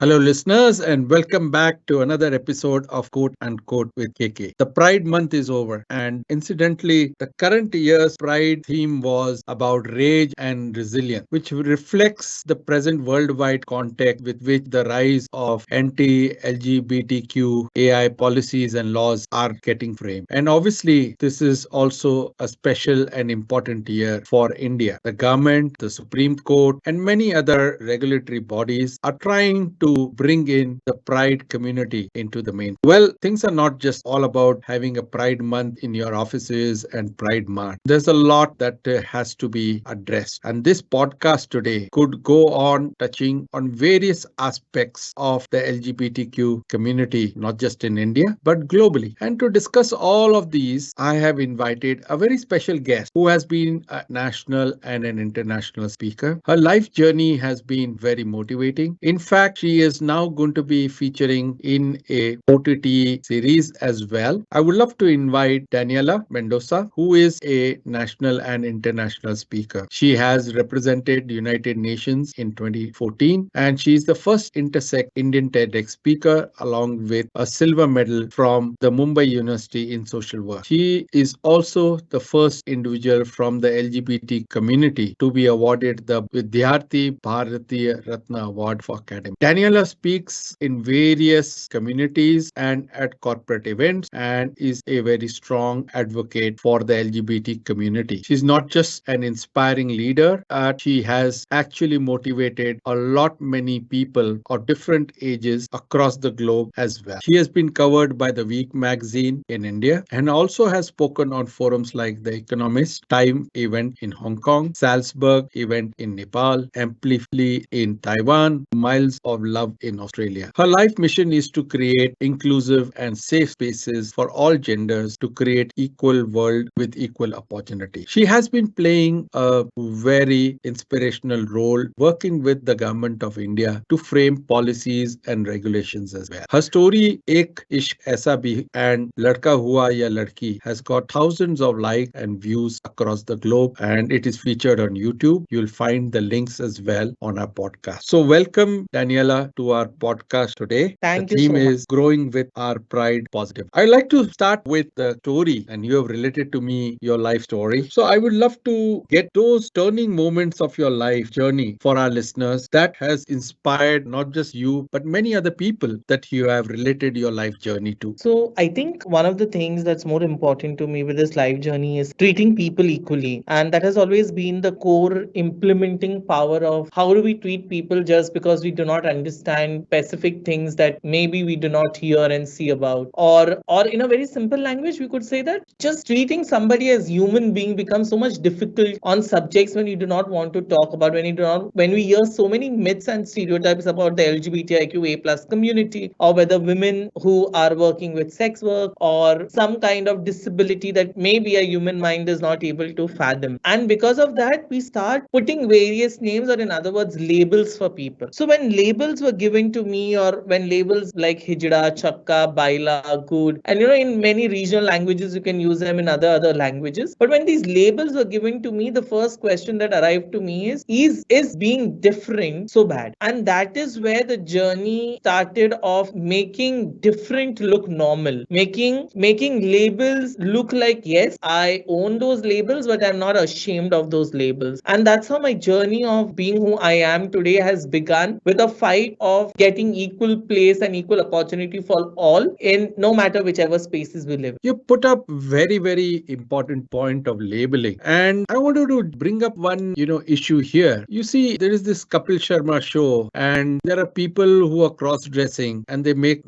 Hello, listeners, and welcome back to another episode of Quote Unquote with KK. The Pride Month is over, and incidentally, the current year's Pride theme was about rage and resilience, which reflects the present worldwide context with which the rise of anti LGBTQ AI policies and laws are getting framed. And obviously, this is also a special and important year for India. The government, the Supreme Court, and many other regulatory bodies are trying to bring in the Pride community into the main. Well, things are not just all about having a Pride month in your offices and Pride Month. There's a lot that has to be addressed. And this podcast today could go on touching on various aspects of the LGBTQ community, not just in India, but globally. And to discuss all of these, I have invited a very special guest who has been a national and an international speaker. Her life journey has been very motivating. In fact, she is now going to be featuring in a OTT series as well. I would love to invite Daniella Mendonca, who is a national and international speaker. She has represented the United Nations in 2014, and she is the first intersex Indian TEDx speaker, along with a silver medal from the Mumbai University in social work. She is also the first individual from the LGBT community to be awarded the Vidyarthi Bharatiya Ratna Award for Academic. Daniela speaks in various communities and at corporate events and is a very strong advocate for the LGBT community. She's not just an inspiring leader, she has actually motivated a lot many people of different ages across the globe as well. She has been covered by the Week magazine in India and also has spoken on forums like The Economist, Time event in Hong Kong, Salzburg event in Nepal, Amplify in Taiwan, Miles of Love in Australia. Her life mission is to create inclusive and safe spaces for all genders to create equal world with equal opportunity. She has been playing a very inspirational role working with the government of India to frame policies and regulations as well. Her story Ek Ishq Aisa Bhi and Ladka Hua Ya Ladki has got thousands of likes and views across the globe, and it is featured on YouTube. You'll find the links as well on our podcast. So welcome Daniela to our podcast today. The Thank you theme so much. is growing with our pride positive. I'd like to start with the story, and you have related to me your life story. So I would love to get those turning moments of your life journey for our listeners that has inspired not just you, but many other people that you have related your life journey to. So, I think one of the things that's more important to me with this life journey is treating people equally. And that has always been the core implementing power of how do we treat people just because we do not understand specific things that maybe we do not hear and see about. Or in a very simple language, we could say that just treating somebody as human being becomes so much difficult on subjects when you do not want to talk about, when we hear so many myths and stereotypes about the LGBTIQ plus community, or whether women who are working with sex work or some kind of disability that maybe a human mind is not able to fathom. And because of that, we start putting various names, or in other words, labels for people. So when labels were given to me, or when labels like hijra, chakka, baila, good, and in many regional languages you can use them in other languages. But when these labels were given to me, the first question that arrived to me is being different so bad? And that is where the journey started of making different look normal, making labels look like, yes, I own those labels, but I'm not ashamed of those labels. And that's how my journey of being who I am today has begun, with a fight of getting equal place and equal opportunity for all in no matter whichever spaces we live. You put up very important point of labeling, and I wanted to bring up one issue here. You see, there is this Kapil Sharma show, and there are people who are cross dressing and they make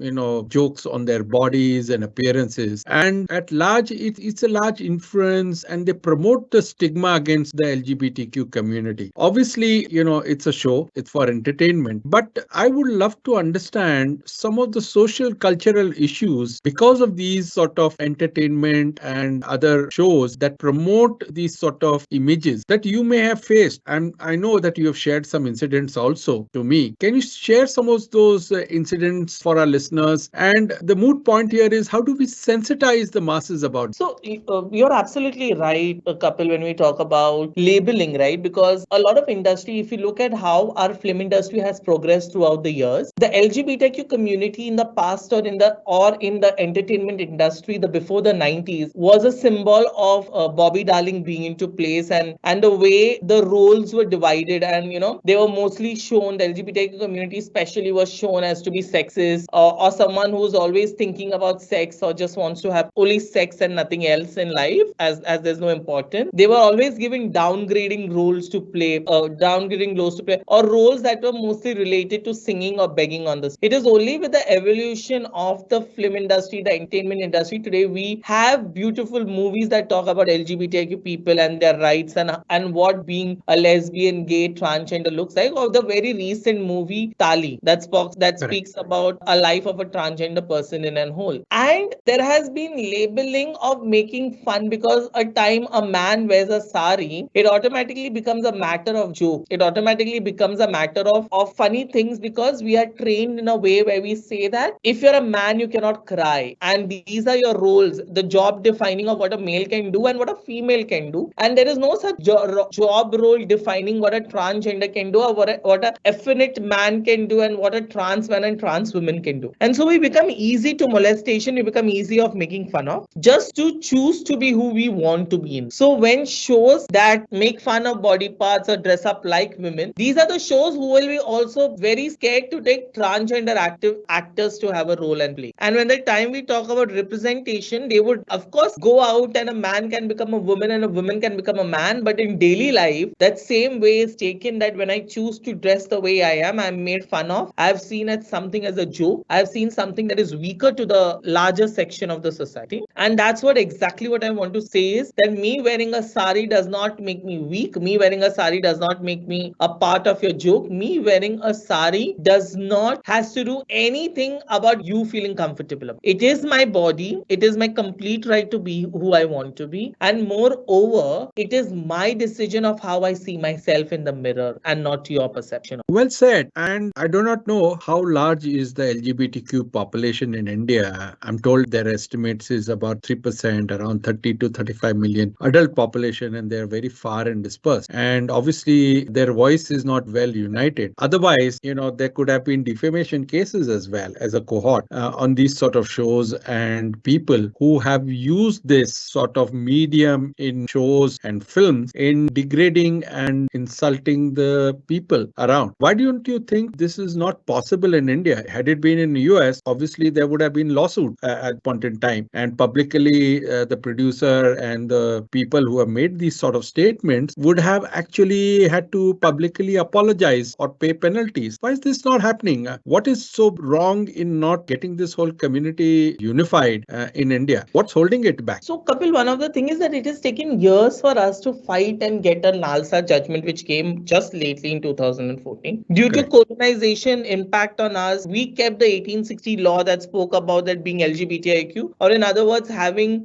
jokes on their bodies and appearances, and at large it's a large influence, and they promote the stigma against the LGBTQ community. Obviously, it's a show, it's for entertainment, but I would love to understand some of the social cultural issues because of these sort of entertainment and other shows that promote these sort of images that you may have faced. And I know that you have shared some incidents also to me. Can you share some of those incidents for our listeners? And the moot point here is, how do we sensitize the masses about it? So you're absolutely right, Kapil, when we talk about labeling, right? Because a lot of industry, if you look at how our film industry has progressed throughout the years. The LGBTQ community in the past or in the entertainment industry, the before the 90s, was a symbol of Bobby Darling being into place, and the way the roles were divided, and they were mostly shown, the LGBTQ community especially was shown as to be sexist, or someone who's always thinking about sex or just wants to have only sex and nothing else in life, as there's no importance. They were always giving downgrading roles to play, downgrading roles to play, or roles that were mostly related to singing or begging on this. It is only with the evolution of the film industry, the entertainment industry, today we have beautiful movies that talk about LGBTQ people and their rights, and what being a lesbian, gay, transgender looks like. Or the very recent movie Tali that Correct. speaks about a life of a transgender person in and whole. And there has been labeling of making fun, because a time a man wears a sari, it automatically becomes a matter of joke. It automatically becomes a matter of funny things, because we are trained in a way where we say that if you're a man, you cannot cry. And these are your roles, the job defining of what a male can do and what a female can do. And there is no such job role defining what a transgender can do, or what a effeminate man can do, and what a trans man and trans woman can do. And so we become easy to molestation, we become easy of making fun of, just to choose to be who we want to be in. So when shows that make fun of body parts or dress up like women, these are the shows who will be also very scared to take transgender active actors to have a role and play. And when the time we talk about representation, they would of course go out, and a man can become a woman and a woman can become a man. But in daily life, that same way is taken, that when I choose to dress the way I am, I'm made fun of. I've seen it something as a joke. I've seen something that is weaker to the larger section of the society. And that's what exactly what I want to say is that me wearing a sari does not make me weak. Me wearing a sari does not make me a part of your joke. Me wearing a sari does not has to do anything about you feeling comfortable. It is my body. It is my complete right to be who I want to be. And moreover, it is my decision of how I see myself in the mirror, and not your perception. Well said. And I do not know how large is the LGBTQ population in India. I'm told their estimates is about 3%, around 30 to 35 million adult population, and they're very far and dispersed. And obviously, their voice is not well united. Otherwise, there could have been defamation cases as well as a cohort on these sort of shows, and people who have used this sort of medium in shows and films in degrading and insulting the people around. Why don't you think this is not possible in India? Had it been in the US, obviously there would have been lawsuit at point in time, and publicly the producer and the people who have made these sort of statements would have actually had to publicly apologize or pay penalties. Why is this not happening? What is so wrong in not getting this whole community unified in India? What's holding it back? So, Kapil, one of the things is that it has taken years for us to fight and get a Nalsa judgment, which came just lately in 2014. Due to Correct. colonization impact on us, we kept the 1860 law that spoke about that being LGBTIQ, or in other words,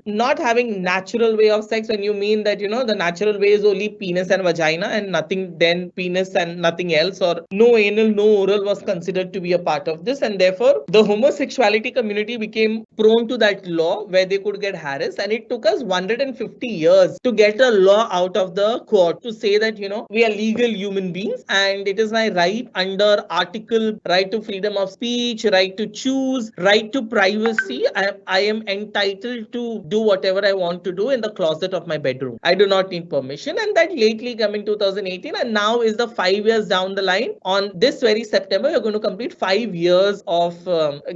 not having natural way of sex. When you mean that, the natural way is only penis and vagina and nothing, then penis and nothing else, or no anal, no oral was considered to be a part of this. And therefore, the homosexuality community became prone to that law where they could get harassed. And it took us 150 years to get a law out of the court to say that, we are legal human beings, and it is my right under article right to freedom of speech, right to choose, right to privacy. I am entitled to do whatever I want to do in the closet of my bedroom. I do not need permission. And that lately coming 2018, and now is the 5 years down the line. On this very September, you're going to complete 5 years of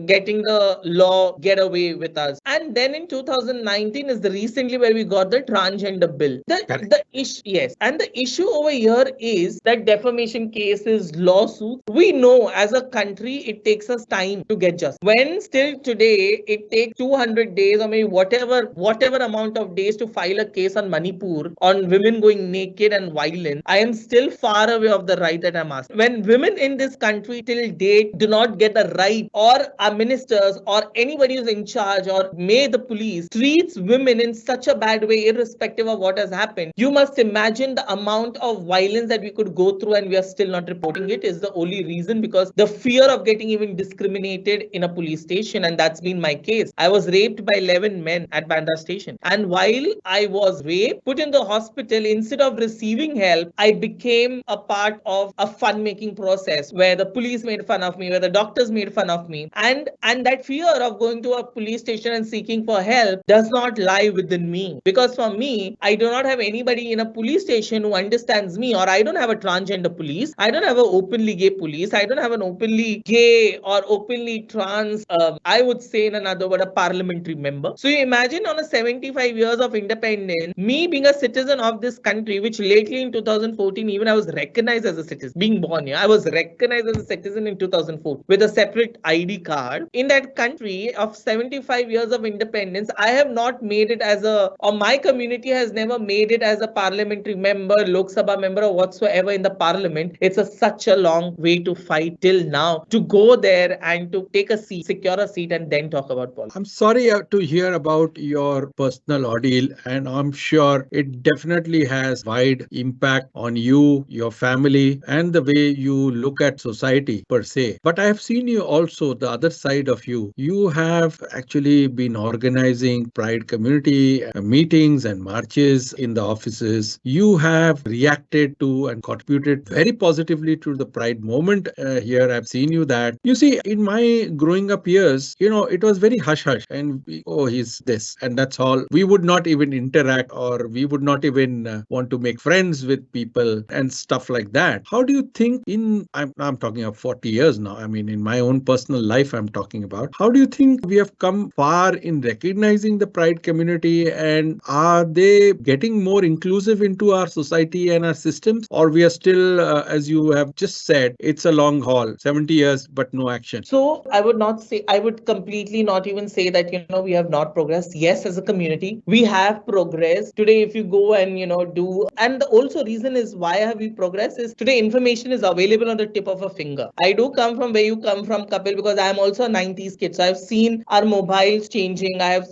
getting the law get away with us. And then in 2019 is the recently where we got the transgender bill. The issue, yes, and the issue over here is that defamation cases, lawsuits. We know as a country it takes us time to get justice. When still today it takes 200 days or maybe whatever amount of days to file a case on Manipur on women going naked and violent. I am still far away of the right that I'm asking. When women in this country till date do not get the right, or our ministers or anybody who's in charge, or may the police treats women in such a bad way, irrespective of what has happened, you must imagine the amount of violence that we could go through, and we are still not reporting it is the only reason, because the fear of getting even discriminated in a police station. And that's been my case. I was raped by 11 men at Bandra station, and while I was raped, put in the hospital, instead of receiving help, I became a part of a fun making process where where the police made fun of me, where the doctors made fun of me. And that fear of going to a police station and seeking for help does not lie within me. Because for me, I do not have anybody in a police station who understands me, or I don't have a transgender police. I don't have an openly gay police. I don't have an openly gay or openly trans, I would say in another word, a parliamentary member. So you imagine on a 75 years of independence, me being a citizen of this country, which lately in 2014, even I was recognized as a citizen, being born here, I was recognized as a citizen in 2004 with a separate ID card. In that country of 75 years of independence, I have not made it as a, or my community has never made it as a parliamentary member, Lok Sabha member, or whatsoever in the parliament. It's such a long way to fight till now to go there and to take a seat, secure a seat, and then talk about politics. I'm sorry to hear about your personal ordeal, and I'm sure it definitely has wide impact on you, your family, and the way you look at society per se. But I have seen you also the other side of you. You have actually been organizing Pride community meetings and marches in the offices. You have reacted to and contributed very positively to the Pride movement here. I've seen you that. You see, in my growing up years, it was very hush hush, and oh, he's this, and that's all. We would not even interact, or we would not even want to make friends with people and stuff like that. How do you think I'm talking of 40 years now. I mean, in my own personal life, I'm talking about. How do you think we have come far in recognizing the Pride community, and are they getting more inclusive into our society and our systems, or we are still, as you have just said, it's a long haul, 70 years, but no action? So I would not say, I would completely not even say that, we have not progressed. Yes, as a community, we have progressed. Today, if you go and, do, and the also reason is why have we progressed is today information is available on the tip of a finger. I do come from where you come from, Kapil, because I am also a 90s kid. So I've seen our mobiles changing. I have,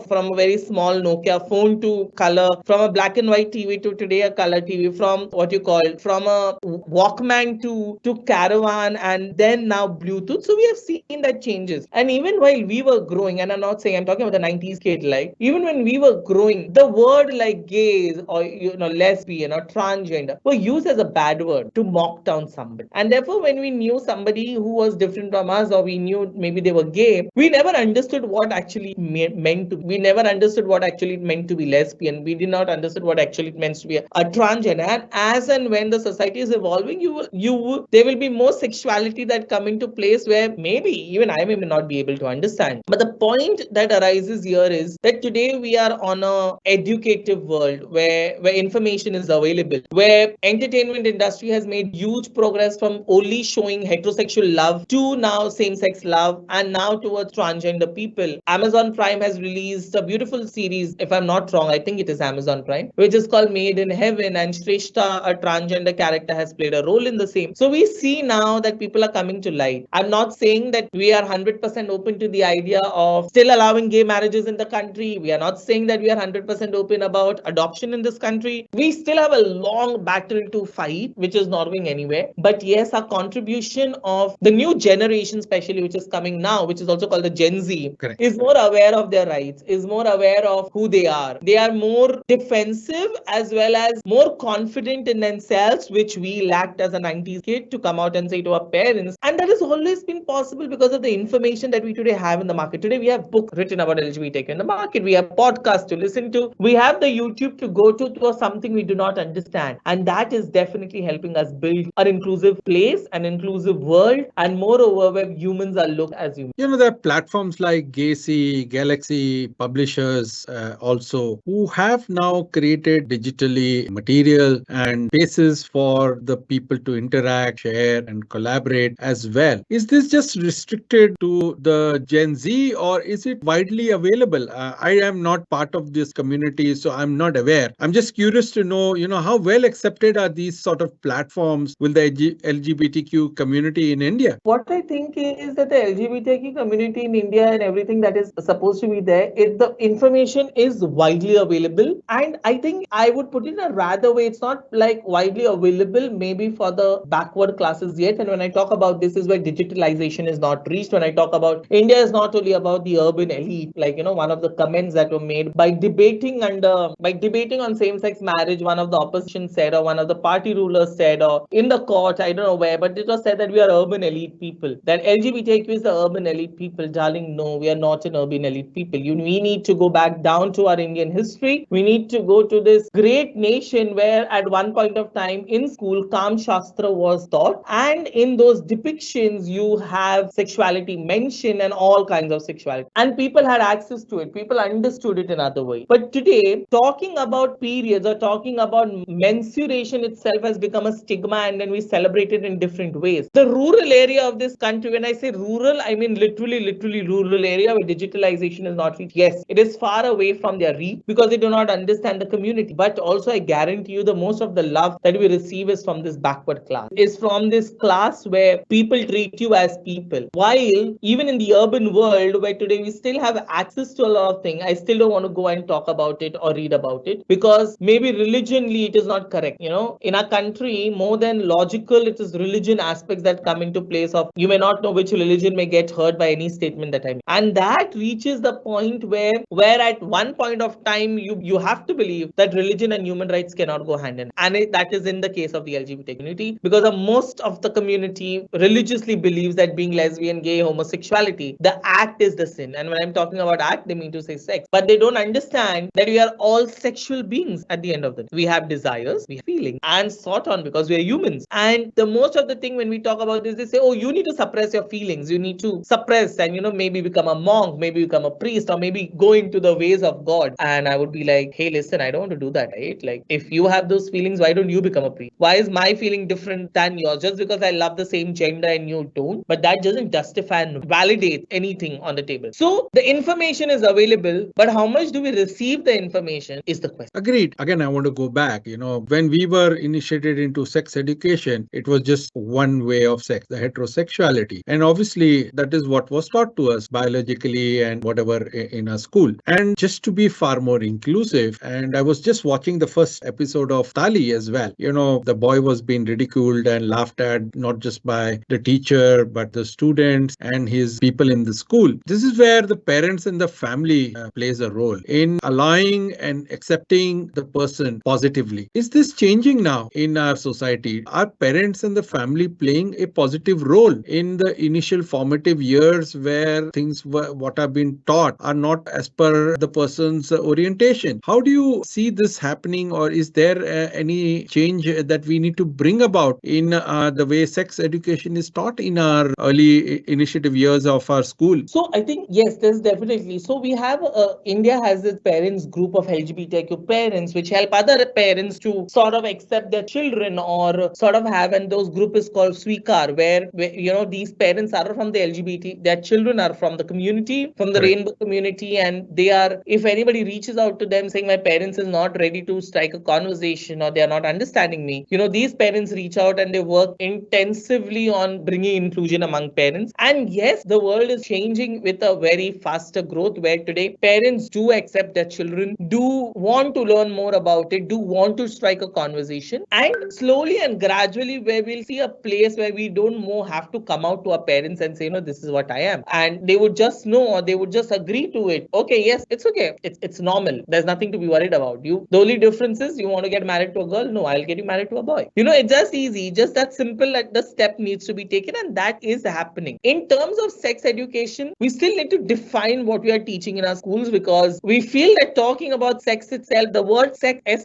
from a very small Nokia phone to color, from a black and white TV to today a color TV, from what you call, from a Walkman to Caravan, and then now Bluetooth. So we have seen that changes. And even while we were growing, and I'm not saying, I'm talking about the 90s kid, like even when we were growing, the word like gays or lesbian or transgender were used as a bad word to mock down somebody. And therefore, when we knew somebody who was different from us, or we knew maybe they were gay, we never understood what actually meant to. We never understood what actually it meant to be lesbian. We did not understood what actually it meant to be a transgender. And as and when the society is evolving, there will be more sexuality that come into place where maybe even I may not be able to understand. But the point that arises here is that today we are on a educative world where information is available, where entertainment industry has made huge progress from only showing heterosexual love to now same-sex love, and now towards transgender people. Amazon Prime has released a beautiful series, if I'm not wrong, I think it is Amazon Prime, which is called Made in Heaven, and Shrestha, a transgender character, has played a role in the same. So we see now that people are coming to light. I'm not saying that we are 100% open to the idea of still allowing gay marriages in the country. We are not saying that we are 100% open about adoption in this country. We still have a long battle to fight, which is not going anywhere. But yes, our contribution of the new generation, especially which is coming now, which is also called the Gen Z, Correct. is more aware of their rights, is more aware of who they are. They are more defensive as well as more confident in themselves, which we lacked as a 90s kid to come out and say to our parents. And that has always been possible because of the information that we today have in the market. Today we have books written about LGBTIQ in the market. We have podcasts to listen to. We have the YouTube to go to something we do not understand. And that is definitely helping us build an inclusive place, an inclusive world, and moreover, where humans are looked as humans. There are platforms like Gacy, Galaxy, publishers also, who have now created digitally material and spaces for the people to interact, share, and collaborate as well. Is this just restricted to the Gen Z, or is it widely available? I am not part of this community, so I'm not aware. I'm just curious to know, how well accepted are these sort of platforms with the LGBTQ community in India? What I think is that the LGBTQ community in India and everything that is supposed to be there, the information is widely available. And I think I would put it in a rather way, it's not like widely available maybe for the backward classes yet. And when I talk about this is where digitalization is not reached. When I talk about India is not only about the urban elite, like, one of the comments that were made by debating on same-sex marriage, one of the opposition said, or one of the party rulers said, or in the court, I don't know where, but it was said that we are urban elite people. That LGBTQ is the urban elite people. Darling, no, we are not an urban elite people. We need to go back down to our Indian history. We need to go to this great nation where at one point of time in school, Kam Shastra was taught. And in those depictions, you have sexuality mentioned and all kinds of sexuality. And people had access to it. People understood it in other ways. But today, talking about periods or talking about menstruation itself has become a stigma, and then we celebrate it in different ways. The rural area of this country, when I say rural, I mean literally rural area where digitalization is not reached. Yes, it is far away from their reach because they do not understand the community. But also, I guarantee you, the most of the love that we receive is from this backward class, is from this class where people treat you as people. While even in the urban world, where today we still have access to a lot of things, I still don't want to go and talk about it or read about it because maybe religionly it is not correct. In our country, more than logical, it is religion aspects that come into place of you may not know which religion may get hurt by any statement that I make. And that reaches the point where at one point of time you have to believe that religion and human rights cannot go hand in hand. And that is in the case of the LGBT community because most of the community religiously believes that being lesbian, gay, homosexuality, the act is the sin. And when I'm talking about act, they mean to say sex. But they don't understand that we are all sexual beings at the end of the day. We have desires, we have feelings, and sort on because we are humans. And the most of the thing when we talk about this, they say, oh, you need to suppress your feelings. You need to suppress and, maybe become a monk, maybe become a priest, or maybe go into the ways of God. And I would be like, hey, listen, I don't want to do that, right? Like, if you have those feelings, why don't you become a priest? Why is my feeling different than yours? Just because I love the same gender and you don't? But that doesn't justify and validate anything on the table. So the information is available, but how much do we receive the information is the question. Agreed. Again, I want to go back. When we were initiated into sex education, it was just one way of sex, the heterosexuality. And obviously, that is what was taught to us biologically and whatever in our school. And just to be far more inclusive, and I was just watching the first episode of Tali as well. The boy was being ridiculed and laughed at, not just by the teacher, but the students and his people in the school. This is where the parents and the family plays a role in allowing and accepting the person positively. Is this changing now in our society? Are parents and the family playing a positive role in the initial formative years where things what have been taught are not as per the person's orientation? How do you see this happening, or is there any change that we need to bring about in the way sex education is taught in our early initiative years of our school? So I think, yes, there's definitely. So we have, India has this parents group of LGBTIQ parents, which help other parents to sort of accept their children or sort of have, and those group is called Swikar, where these parents are from the LGBT, their children are from the community, from the Correct. rainbow community, and they are, if anybody reaches out to them saying my parents is not ready to strike a conversation or they are not understanding me, these parents reach out and they work intensively on bringing inclusion among parents. And yes, the world is changing with a very faster growth where today parents do accept their children, do want to learn more about it, do want to strike a conversation, and slowly and gradually where we'll see a place where we don't more have to come out to our parents and say, this is what I am, and they would just know or they would just agree to it. Okay, yes, it's okay, it's normal, there's nothing to be worried about. The only difference is you want to get married to a girl, no, I'll get you married to a boy. It's just easy, just that simple. Like, the step needs to be taken, and that is happening. In terms of sex education, we still need to define what we are teaching in our schools, because we feel that talking about sex itself, the word sex, sex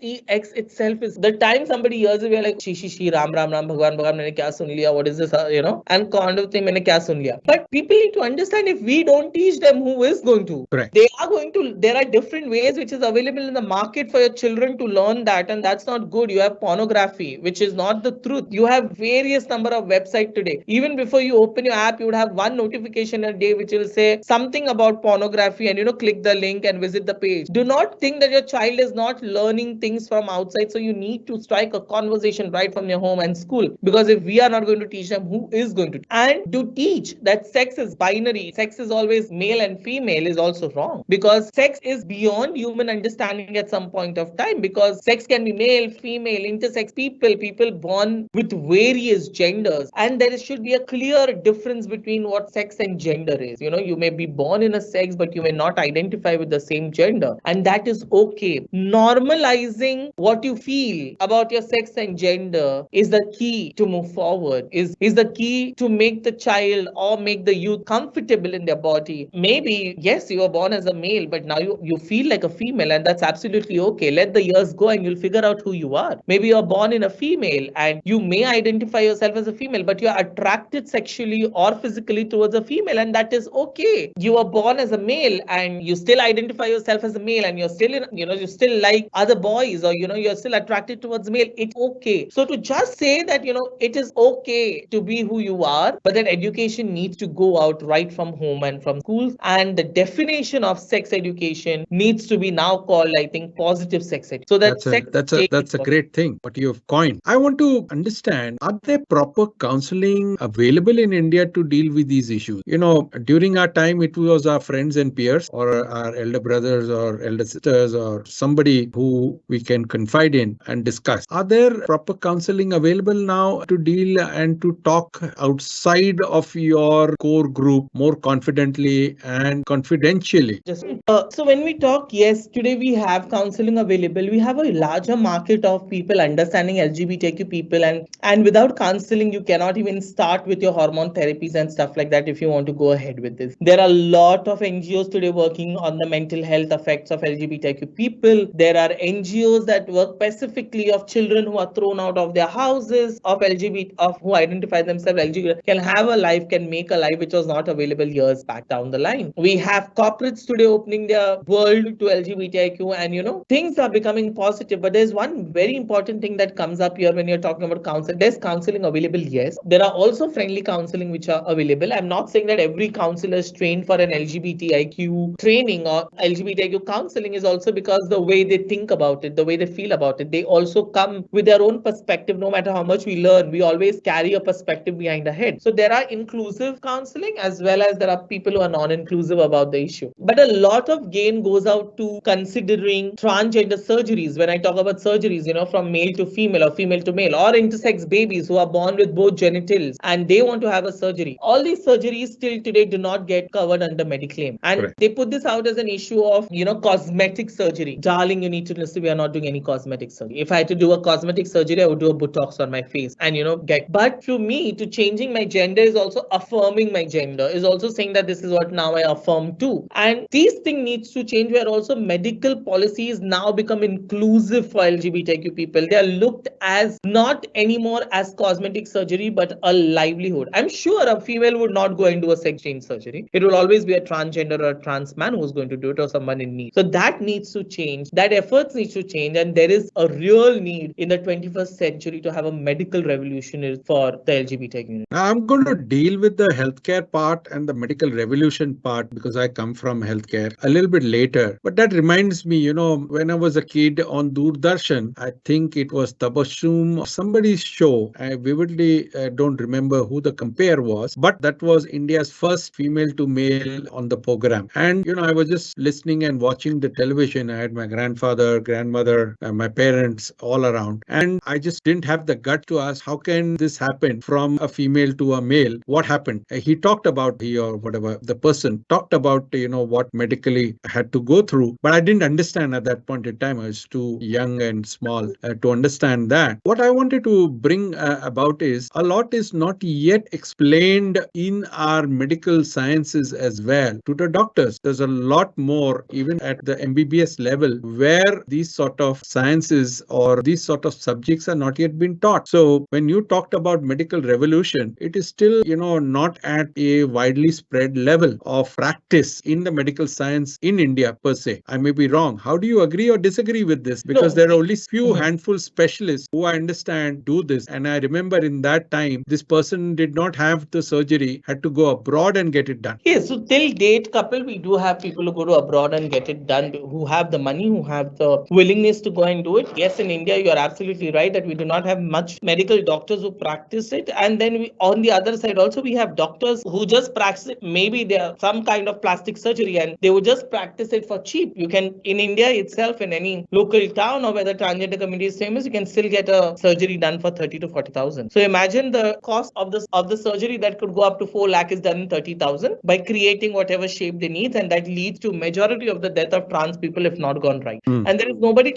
itself, is the time somebody hears it, we're like, she, ram ram ram, bhagwan bhagwan, maine kya sun liya, what is this, and kind of thing, maine kya sun liya. But people need to understand, if we don't teach them, who is going to? Correct. They are going to. There are different ways which is available in the market for your children to learn that, and that's not good. You have pornography, which is not the truth. You have various number of websites today. Even before you open your app, you would have one notification a day which will say something about pornography, and click the link and visit the page. Do not think that your child is not learning things from outside. So you need to strike a conversation right from your home and school, because if we are not going to teach them, who is going to? And to teach that sex is binary, sex is always male and female, is also wrong, because sex is beyond human understanding at some point of time, because sex can be male, female, intersex, people born with various genders, and there should be a clear difference between what sex and gender is. You may be born in a sex, but you may not identify with the same gender, and that is okay. Normalizing what you feel about your sex and gender is the key to move move forward is the key to make the child or make the youth comfortable in their body. Maybe, yes, you were born as a male, but now you feel like a female, and that's absolutely okay. Let the years go and you'll figure out who you are. Maybe you're born in a female and you may identify yourself as a female, but you're attracted sexually or physically towards a female, and that is okay. You were born as a male and you still identify yourself as a male, and you're still you still like other boys, or you're still attracted towards male. It's okay. So to just say that it is okay to be who you are, but then education needs to go out right from home and from schools, and the definition of sex education needs to be now called, I think, positive sex education, so that sex That's a great thing what you have coined. I want to understand, are there proper counseling available in India to deal with these issues? During our time, it was our friends and peers, or our elder brothers or elder sisters, or somebody who we can confide in and discuss. Are there proper counseling available now to deal and to talk outside of your core group more confidently and confidentially? So when we talk, yes, today we have counseling available. We have a larger market of people understanding LGBTQ people, and without counseling, you cannot even start with your hormone therapies and stuff like that if you want to go ahead with this. There are a lot of NGOs today working on the mental health effects of LGBTQ people. There are NGOs that work specifically of children who are thrown out of their houses, of LGBT, of who identify themselves LGBT, can have a life, can make a life which was not available years back down the line. We have corporates today opening their world to LGBTIQ, and things are becoming positive. But there's one very important thing that comes up here when you're talking about counseling. There's counseling available, yes. There are also friendly counseling which are available. I'm not saying that every counselor is trained for an LGBTIQ training or LGBTIQ counseling, is also because the way they think about it, the way they feel about it, they also come with their own perspective. No matter how much we learn, we always carry a perspective behind our head. So there are inclusive counseling as well as there are people who are non-inclusive about the issue. But a lot of gain goes out to considering transgender surgeries. When I talk about surgeries, from male to female or female to male, or intersex babies who are born with both genitals and they want to have a surgery. All these surgeries still today do not get covered under Mediclaim. And correct, they put this out as an issue of, cosmetic surgery. Darling, you need to listen, we are not doing any cosmetic surgery. If I had to do a cosmetic surgery, I would do a Botox on my face and, get. But to me, to changing my gender is also affirming my gender, is also saying that this is what now I affirm too. And these things needs to change, where also medical policies now become inclusive for LGBTQ people. They are looked as not anymore as cosmetic surgery, but a livelihood. I'm sure a female would not go and do a sex change surgery. It will always be a transgender or a trans man who's going to do it, or someone in need. So that needs to change. That efforts needs to change. And there is a real need in the 21st century to have a medical revolution for the LGBT community. Now, I'm going to deal with the healthcare part and the medical revolution part because I come from healthcare a little bit later. But that reminds me, when I was a kid on Doordarshan, I think it was Tabashum, somebody's show. I vividly don't remember who the compare was, but that was India's first female to male on the program. And, I was just listening and watching the television. I had my grandfather, grandmother, my parents all around. And I just didn't have the gut to ask, how can this happen from a female to a male? What happened? He talked about, or whatever, the person talked about, what medically had to go through. But I didn't understand at that point in time. I was too young and small to understand that. What I wanted to bring about is a lot is not yet explained in our medical sciences as well to the doctors. There's a lot more, even at the MBBS level, where these sort of sciences or these sort of subjects are not yet been taught. So when you talked about medical revolution, it is still, not at a widely spread level of practice in the medical science in India per se. I may be wrong. How do you agree or disagree with this? Because there are only few handful specialists who I understand do this. And I remember in that time, this person did not have the surgery, had to go abroad and get it done. Yes, so till date, couple, we do have people who go to abroad and get it done, who have the money, who have the willingness to go and do it. Yes, in India, you are absolutely right that we do not have much medical doctors who practice it. And then on the other side also, we have doctors who just practice it. Maybe they are some kind of plastic surgery and they would just practice it for cheap. You can, in India itself, in any local town or where the transgender community is famous, you can still get a surgery done for 30 to 40,000. So imagine the cost of the surgery that could go up to 4 lakh is done in 30,000 by creating whatever shape they need, and that leads to majority of the death of trans people if not gone right. And there is nobody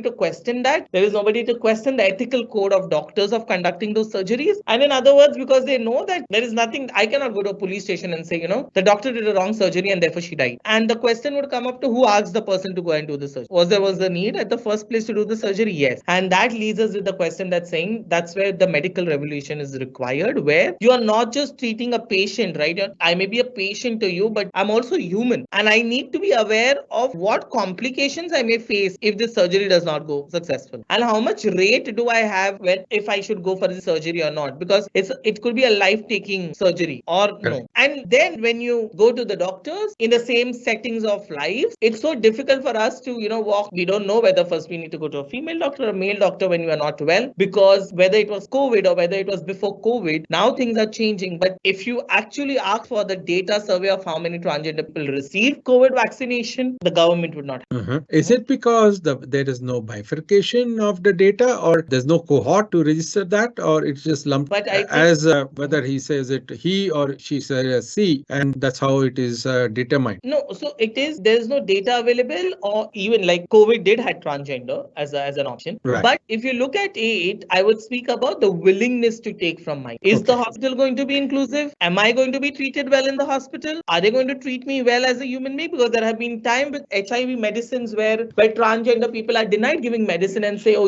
to question that. There is nobody to question the ethical code of doctors because of conducting those surgeries. And in other words, because they know that there is nothing, I cannot go to a police station and say, the doctor did a wrong surgery and therefore she died. And the question would come up to who asked the person to go and do the surgery. Was the need at the first place to do the surgery? Yes. And that leads us with the question that's saying that's where the medical revolution is required, where you are not just treating a patient, right? I may be a patient to you, but I'm also human. And I need to be aware of what complications I may face if this surgery does not go successful. And how much rate do I have when if I should go for the surgery or not? Because it could be a life-taking surgery or no. And then when you go to the doctors in the same settings of life, it's so difficult for us to, walk. We don't know whether first we need to go to a female doctor or a male doctor when you are not well, because whether it was COVID or whether it was before COVID, now things are changing. But if you actually ask for the data survey of how many transgender people receive COVID vaccination, the government would not. Is it because there is no bifurcation of the data, or there's no cohort to register that, or it's just lumped But I think, as whether he says it he or she says C, and that's how it is determined? No, so it is, there's no data available, or even like COVID did had transgender as an option. Right. But if you look at it, I would speak about the willingness to take from mine. Is the hospital going to be inclusive? Am I going to be treated well in the hospital? Are they going to treat me well as a human being? Because there have been time with HIV medicines where transgender people are denied giving medicine and say, oh,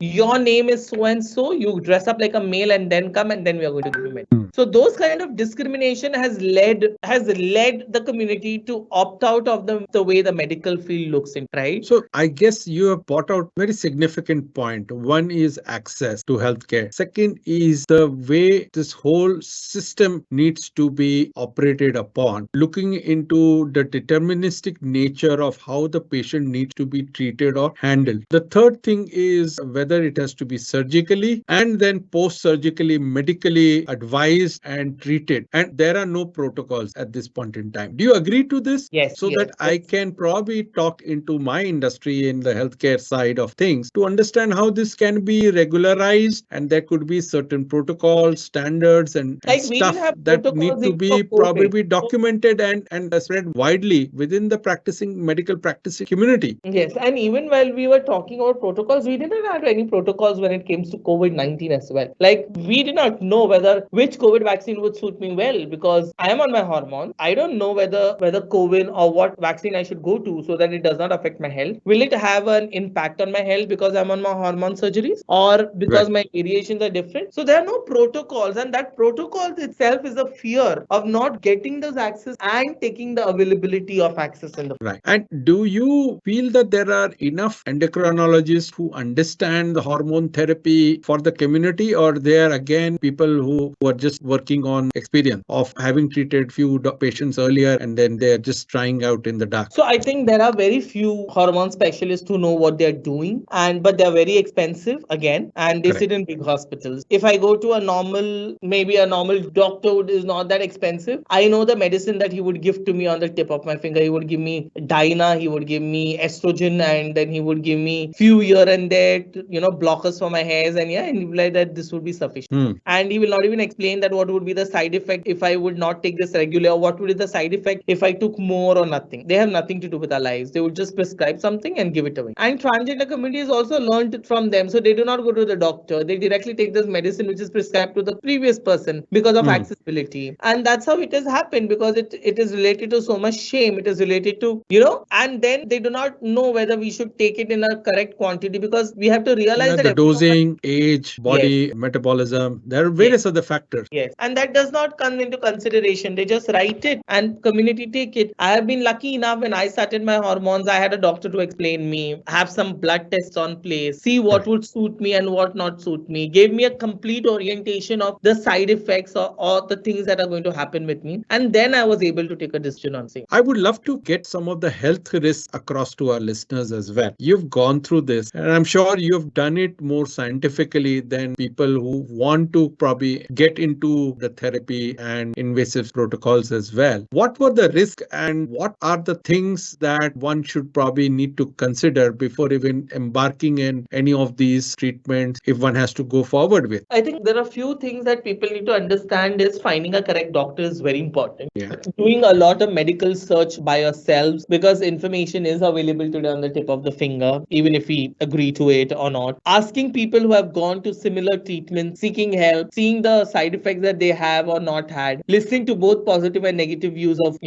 your name is so and so, you dress up like a male and then come and then we are going to give you medicine. So those kind of discrimination has led the community to opt out of the way the medical field looks in, right? So I guess you have brought out very significant point. One is access to healthcare. Second is the way this whole system needs to be operated upon, looking into the deterministic nature of how the patient needs to be treated or handled. The third thing is whether it has to be surgically and then post-surgically medically advised and treated. And there are no protocols at this point in time. Do you agree to this? Yes. So that I can probably talk into my industry in the healthcare side of things to understand how this can be regularized, and there could be certain protocols, standards, and stuff that need to be probably documented and spread widely within the medical practicing community. Yes, and even while we were talking about protocols, we didn't have any protocols when it came to COVID-19 as well. Like, we did not know which COVID vaccine would suit me well, because I am on my hormones. I don't know whether COVID or what vaccine I should go to so that it does not affect my health. Will it have an impact on my health because I'm on my hormone surgeries, or because my variations are different? So there are no protocols, and that protocol itself is a fear of not getting those access and taking the availability of access in the right. And do you feel that there are enough endocrinologists who understand the hormone therapy for the community, or they are again people who are just working on experience of having treated few patients earlier and then they are just trying out in the dark? So I think there are very few hormone specialists who know what they're doing, but they're very expensive again, and they sit in big hospitals. If I go to a normal doctor who is not that expensive, I know the medicine that he would give to me on the tip of my finger. He would give me Dyna, he would give me estrogen, and then he would give me few here and there, blockers for my hairs, and he will like that this would be sufficient. And he will not even explain that what would be the side effect if I would not take this regular, or what would be the side effect if I took more or nothing. They have nothing to do with our lives. They would just prescribe something and give it away. And transgender community has also learned it from them. So they do not go to the doctor. They directly take this medicine which is prescribed to the previous person because of accessibility. And that's how it has happened, because it is related to so much shame. It is related to, and then they do not know whether we should take it in a correct quantity, because we have to realize that the dosing, age, body, metabolism, there are various other factors. Yes. And that does not come into consideration. They just write it and community take it. I have been lucky enough, when I started my hormones, I had a doctor to explain me, have some blood tests on place, see what would suit me and what not suit me, gave me a complete orientation of the side effects or the things that are going to happen with me. And then I was able to take a decision on saying. I would love to get some of the health risks across to our listeners as well. You've gone through this, and I'm sure you've done it more scientifically than people who want to probably get into into the therapy and invasive protocols as well. What were the risks and what are the things that one should probably need to consider before even embarking in any of these treatments if one has to go forward with? I think there are few things that people need to understand is finding a correct doctor is very important. Yeah. Doing a lot of medical search by yourselves because information is available today on the tip of the finger, even if we agree to it or not. Asking people who have gone to similar treatments, seeking help, seeing the side effects that they have or not had, listening to both positive and negative views of,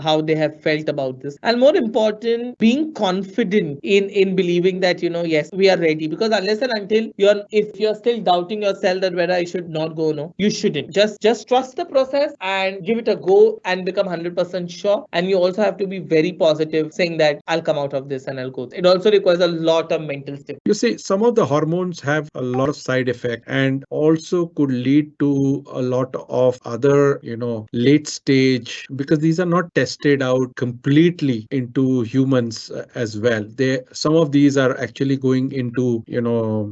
how they have felt about this. And more important, being confident in believing that, yes, we are ready. Because unless and until if you're still doubting yourself that whether I should not go, no, you shouldn't. Just trust the process and give it a go and become 100% sure. And you also have to be very positive, saying that I'll come out of this and I'll go. It also requires a lot of mental stability. You see, some of the hormones have a lot of side effect and also could lead to a lot of other, late stage, because these are not tested out completely into humans as well. Some of these are actually going into,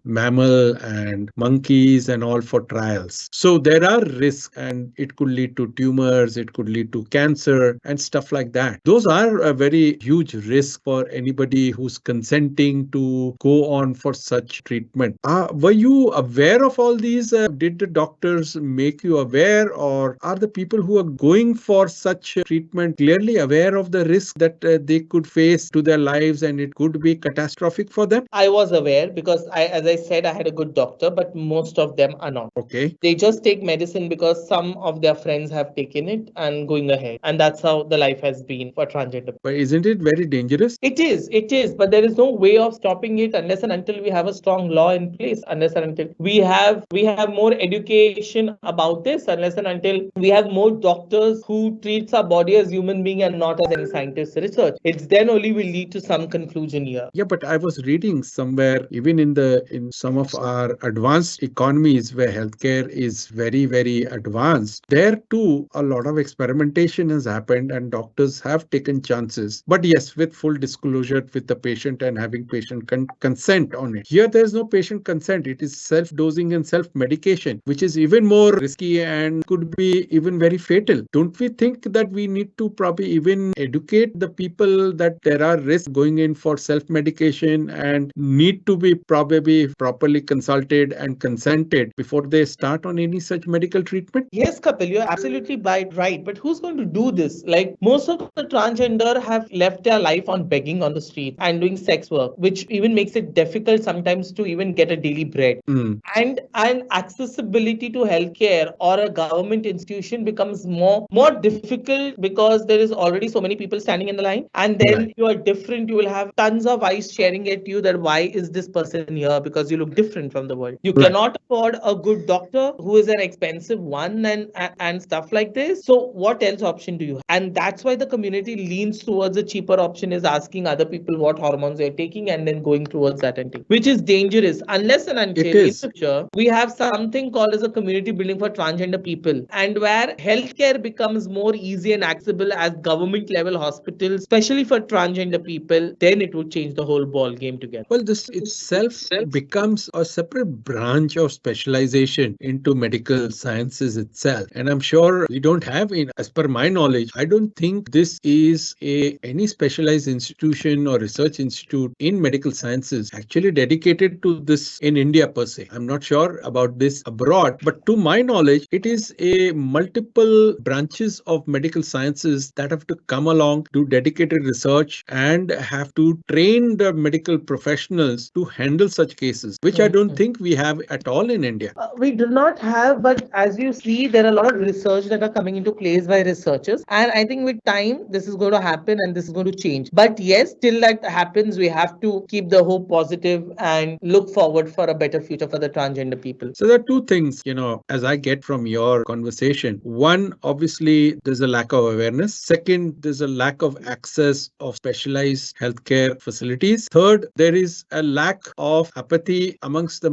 mammal and monkeys and all for trials. So there are risks and it could lead to tumors, it could lead to cancer and stuff like that. Those are a very huge risk for anybody who's consenting to go on for such treatment. Were you aware of all these? Did the doctors make you aware, or are the people who are going for such treatment clearly aware of the risk that they could face to their lives and it could be catastrophic for them? I was aware because as I said, I had a good doctor, but most of them are not. Okay. They just take medicine because some of their friends have taken it and going ahead. And that's how the life has been for transgender. But isn't it very dangerous? It is, but there is no way of stopping it unless and until we have a strong law in place, unless and until we have more education about this, unless and until we have more doctors who treats our body as human being and not as any scientist research. It's then only will lead to some conclusion here. Yeah, but I was reading somewhere, even in some of our advanced economies where healthcare is very, very advanced, there too a lot of experimentation has happened and doctors have taken chances. But yes, with full disclosure with the patient and having patient consent on it. Here there is no patient consent. It is self-dosing and self-medication, which is even more risky and could be even very fatal. Don't we think that we need to probably even educate the people that there are risks going in for self-medication and need to be probably properly consulted and consented before they start on any such medical treatment? Yes, Kapil, you're absolutely right. But who's going to do this? Like most of the transgender have left their life on begging on the street and doing sex work, which even makes it difficult sometimes to even get a daily bread. And accessibility to healthcare or a government institution becomes more difficult because there is already so many people standing in the line. And then Right. you are different. You will have tons of eyes sharing at you that why is this person here? Because you look different from the world. You Right. cannot afford a good doctor who is an expensive one and stuff like this. So what else option do you have? And that's why the community leans towards a cheaper option is asking other people what hormones they're taking and then going towards that and take, which is dangerous unless and until It in is. future we have something called as a community building for transgender people and where healthcare becomes more easy and accessible as government level hospitals, especially for transgender people, then it would change the whole ball game together. Well, this itself becomes a separate branch of specialization into medical sciences itself. And I'm sure we don't have, as per my knowledge, I don't think this is any specialized institution or research institute in medical sciences actually dedicated to this in India per se. I'm not sure about this abroad, but to my knowledge, it is a multiple branches of medical sciences that have to come along, do dedicated research and have to train the medical professionals to handle such cases, which I don't think we have at all in India. We do not have, but as you see, there are a lot of research that are coming into place by researchers. And I think with time, this is going to happen and this is going to change. But yes, till that happens, we have to keep the hope positive and look forward for a better future for the transgender people. So there are two things, as I get from your conversation. One, obviously, there's a lack of awareness. Second, there's a lack of access of specialized healthcare facilities. Third, there is a lack of apathy amongst the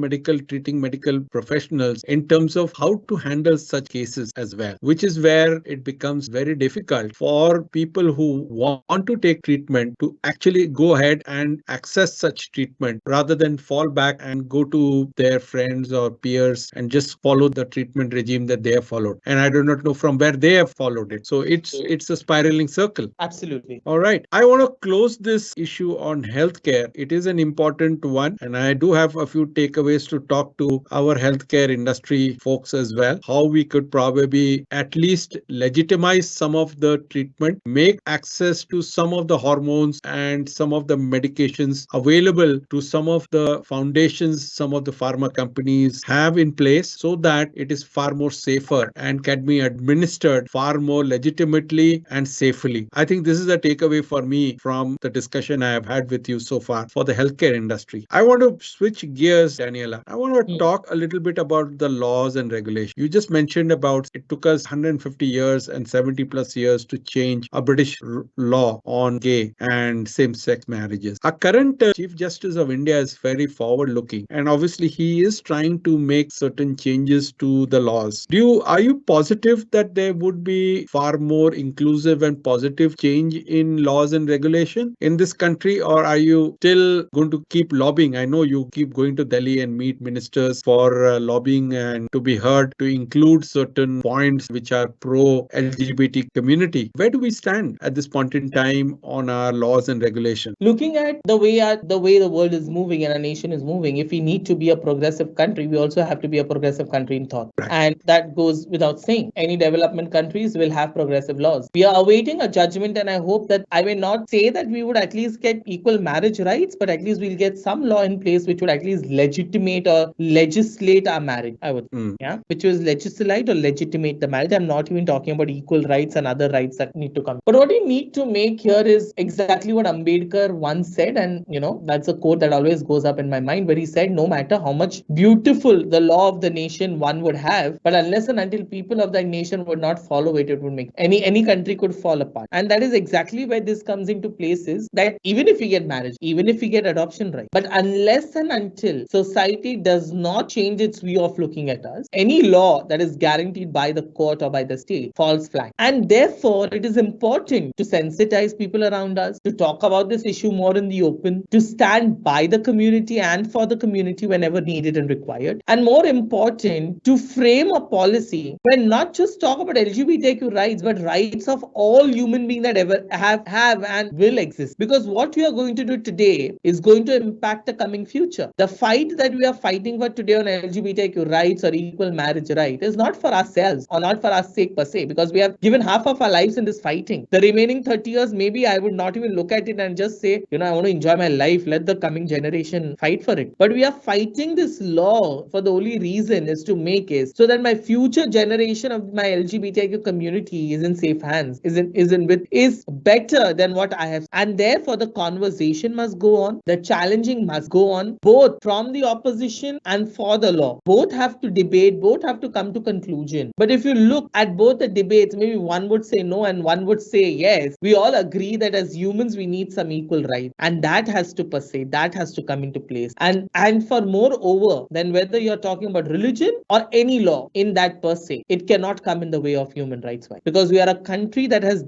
treating medical professionals in terms of how to handle such cases as well, which is where it becomes very difficult for people who want to take treatment to actually go ahead and access such treatment rather than fall back and go to their friends or peers and just follow the treatment treatment regime that they have followed, and I do not know from where they have followed it. So it's a spiraling circle. Absolutely. All right. I want to close this issue on healthcare. It is an important one, and I do have a few takeaways to talk to our healthcare industry folks as well. How we could probably at least legitimize some of the treatment, make access to some of the hormones and some of the medications available to some of the foundations, some of the pharma companies have in place, so that it is far more safer and can be administered far more legitimately and safely. I think this is a takeaway for me from the discussion I have had with you so far for the healthcare industry. I want to switch gears, Daniela. I want to talk a little bit about the laws and regulations. You just mentioned about it took us 150 years and 70 plus years to change a British law on gay and same-sex marriages. Our current Chief Justice of India is very forward-looking, and obviously he is trying to make certain changes to the laws. Are you positive that there would be far more inclusive and positive change in laws and regulation in this country, or are you still going to keep lobbying? I know you keep going to Delhi and meet ministers for lobbying and to be heard to include certain points which are pro LGBT community. Where do we stand at this point in time on our laws and regulation? Looking at the way the world is moving and our nation is moving, if we need to be a progressive country, we also have to be a progressive country in thought. Right. And that goes without saying. Any development countries will have progressive laws. We are awaiting a judgment, and I hope that I may not say that we would at least get equal marriage rights, but at least we'll get some law in place which would at least legitimate or legislate our marriage. I would, yeah, which was legislate or legitimate the marriage. I'm not even talking about equal rights and other rights that need to come. But what we need to make here is exactly what Ambedkar once said, and that's a quote that always goes up in my mind, where he said, no matter how much beautiful the law of the nation one would have, but unless and until people of that nation would not follow it, it would make any country could fall apart. And that is exactly where this comes into place, is that even if we get marriage, even if we get adoption right, but unless and until society does not change its view of looking at us, any law that is guaranteed by the court or by the state falls flat. And therefore, it is important to sensitize people around us, to talk about this issue more in the open, to stand by the community and for the community whenever needed and required. And more important, to frame a policy where not just talk about LGBTIQ rights, but rights of all human beings that ever have and will exist. Because what we are going to do today is going to impact the coming future. The fight that we are fighting for today on LGBTIQ rights or equal marriage right is not for ourselves or not for our sake per se, because we have given half of our lives in this fighting. The remaining 30 years, maybe I would not even look at it and just say, I want to enjoy my life. Let the coming generation fight for it. But we are fighting this law for the only reason is to make it so that my future generation of my LGBTIQ community is in safe hands, is better than what I have. And therefore, the conversation must go on. The challenging must go on, both from the opposition and for the law. Both have to debate, both have to come to conclusion. But if you look at both the debates, maybe one would say no and one would say yes. We all agree that as humans, we need some equal rights. And that has to pervade, that has to come into place. And for moreover, then whether you're talking about religion or any law in that per se, it cannot come in the way of human rights. Why? Because we are a country that has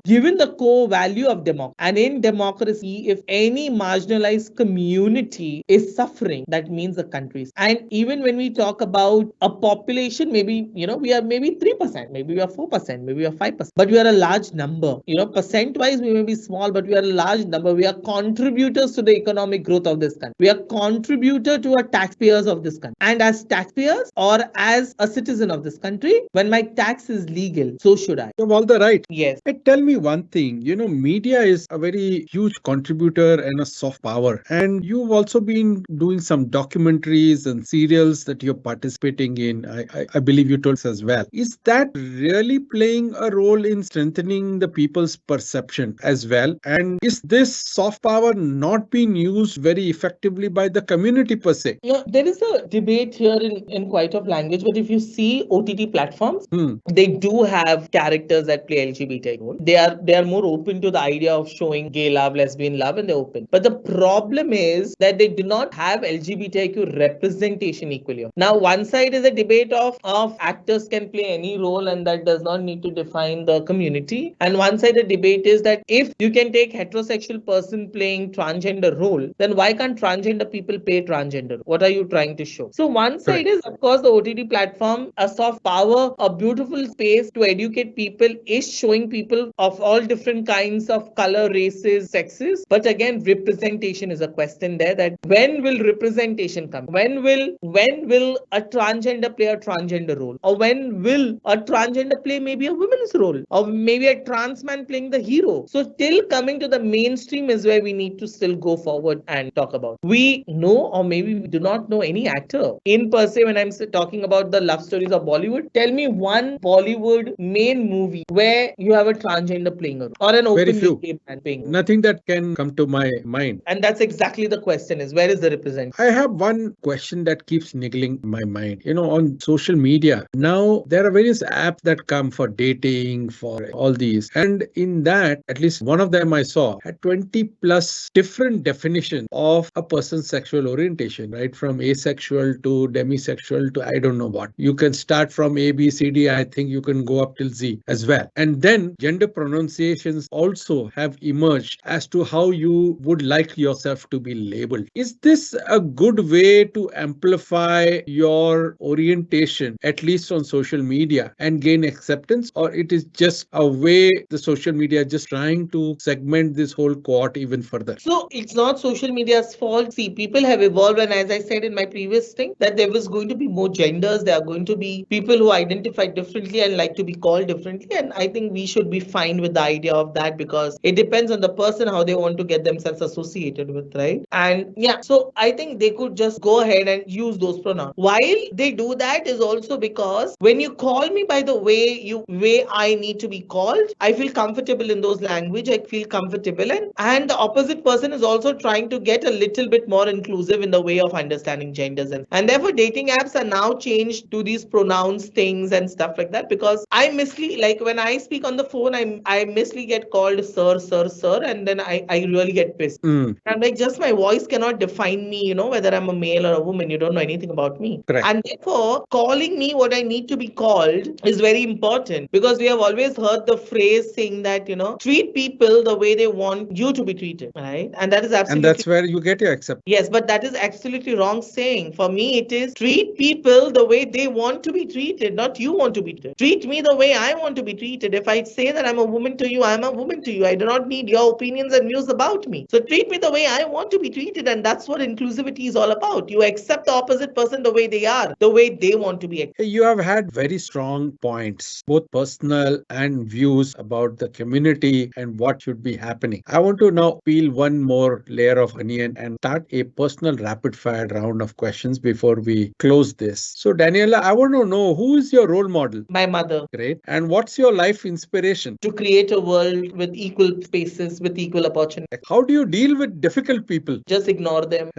given the core value of democracy. And in democracy, if any marginalized community is suffering, that means the country. And even when we talk about a population, maybe, we are maybe 3%, maybe we are 4%, maybe we are 5%, but we are a large number. Percent-wise, we may be small, but we are a large number. We are contributors to the economic growth of this country. We are contributor to our taxpayers of this country. And as taxpayers or as a citizen of this country, when my tax is legal, so should I. You have all the right. Yes. Hey, tell me one thing. Media is a very huge contributor and a soft power. And you've also been doing some documentaries and serials that you're participating in. I believe you told us as well. Is that really playing a role in strengthening the people's perception as well? And is this soft power not being used very effectively by the community per se? There is a debate here in quite of language, but if you see OTT platforms, they do have characters that play LGBT role. They are more open to the idea of showing gay love, lesbian love, and they're open. But the problem is that they do not have LGBTIQ representation equally. Now, one side is a debate of actors can play any role and that does not need to define the community. And one side the debate is that if you can take heterosexual person playing transgender role, then why can't transgender people play transgender? What are you trying to show? So one side is, of course, the OTT platform, a soft power, a beautiful space to educate people, is showing people of all different kinds of color, races, sexes. But again, representation is a question there, that when will representation come? When will a transgender play a transgender role? Or when will a transgender play maybe a woman's role? Or maybe a trans man playing the hero? So till coming to the mainstream is where we need to still go forward and talk about. We know, or maybe we do not know any actor in per se. When I'm talking about the love stories of Bollywood, tell me one Bollywood main movie where you have a transgender playing a role, or an Very openly few. gay man playing a role. Nothing that can come to my mind. And that's exactly the question: is where is the representation? I have one question that keeps niggling my mind. On social media, now there are various apps that come for dating, for all these. And in that, at least one of them I saw had 20 plus different definitions of a person's sexual orientation, right? From asexual to demisexual to I don't know what. You can start from A, B, C, D. I think you can go up till Z as well. And then gender pronunciations also have emerged as to how you would like yourself to be labeled. Is this a good way to amplify your orientation, at least on social media, and gain acceptance? Or it is just a way the social media is just trying to segment this whole cohort even further? So it's not social media's fault. See, people have evolved, and as I said in my previous thing, that there was going to be more genders, there are going to be people who identify differently and like to be called differently. And I think we should be fine with the idea of that, because it depends on the person how they want to get themselves associated with, right? And yeah, so I think they could just go ahead and use those pronouns. While they do that is also because when you call me by the way I need to be called, I feel comfortable in those language. I feel comfortable, and the opposite person is also trying to get a little bit more inclusive in the way of understanding genders, and therefore dating apps are now changed to these pronouns things and stuff like that, because I mostly, like when I speak on the phone, I mostly get called sir, and then I really get pissed. I'm like, just my voice cannot define me, whether I'm a male or a woman. You don't know anything about me. Correct. And therefore, calling me what I need to be called is very important, because we have always heard the phrase saying that, treat people the way they want you to be treated, right? And that is And absolutely. that's where you get your acceptance. Yes, but that is absolutely wrong saying. For me, it is treat people the way they want to be treated, not you want to be treated. Treat me the way I want to be treated. If I say that I'm a woman to you, I'm a woman to you. I do not need your opinions and views about me. So treat me the way I want to be treated, and that's what inclusivity is all about. You accept the opposite person the way they are, the way they want to be accepted. You have had very strong points, both personal and views about the community and what should be happening. I want to now peel one more layer of onion and start a personal rapid fire round of questions before we close this. So, Daniela, I want to know, who is your role model? My mother. Great. And what's your life inspiration? To create a world with equal spaces, with equal opportunity. How do you deal with difficult people? Just ignore them.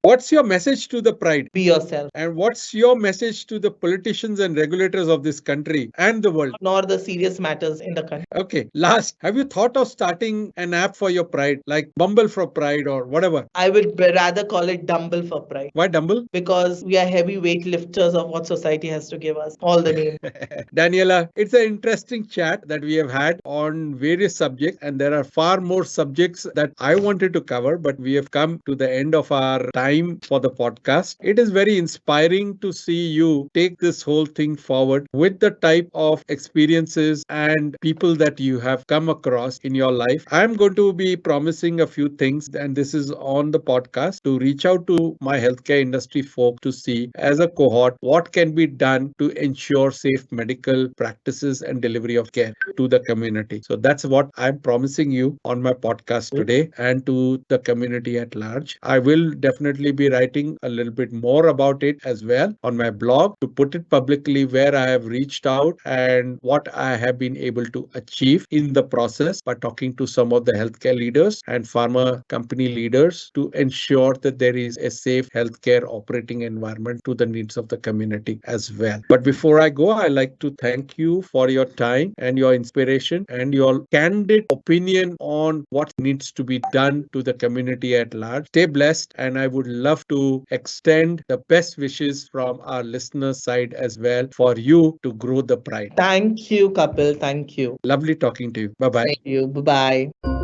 What's your message to the pride? Be yourself. And what's your message to the politicians and regulators of this country and the world? Nor the serious matters in the country. Okay. Last, have you thought of starting an app for your pride, like Bumble for Pride or whatever? I would rather call it Dumble for Pride. Why Dumble? Because we are heavy weightlifters of what society has to give us. All the name. Daniela, it's an interesting chat that we have had on various subjects, and there are far more subjects that I wanted to cover, but we have come to the end of our time for the podcast. It is very inspiring to see you take this whole thing forward with the type of experiences and people that you have come across in your life. I'm going to be promising a few things, and this is on the podcast, to reach out to my healthcare industry folk to see as a cohort what can be done to ensure safe medical practices and delivery of care to the community. So that's what I'm promising you on my podcast today and to the community at large. I will definitely be writing a little bit more about it as well on my blog to put it publicly, where I have reached out and what I have been able to achieve in the process by talking to some of the healthcare leaders and pharma company leaders to ensure that there is a safe healthcare operating environment to the needs of the community as well. But before I go, I like to thank you for your time and your inspiration and your candid opinion on what needs to be done to the community at large. Stay blessed, and I would love to extend the best wishes from our listeners' side as well for you to grow the pride. Thank you, Kapil. Thank you. Lovely talking to you. Bye bye. Thank you. Bye bye.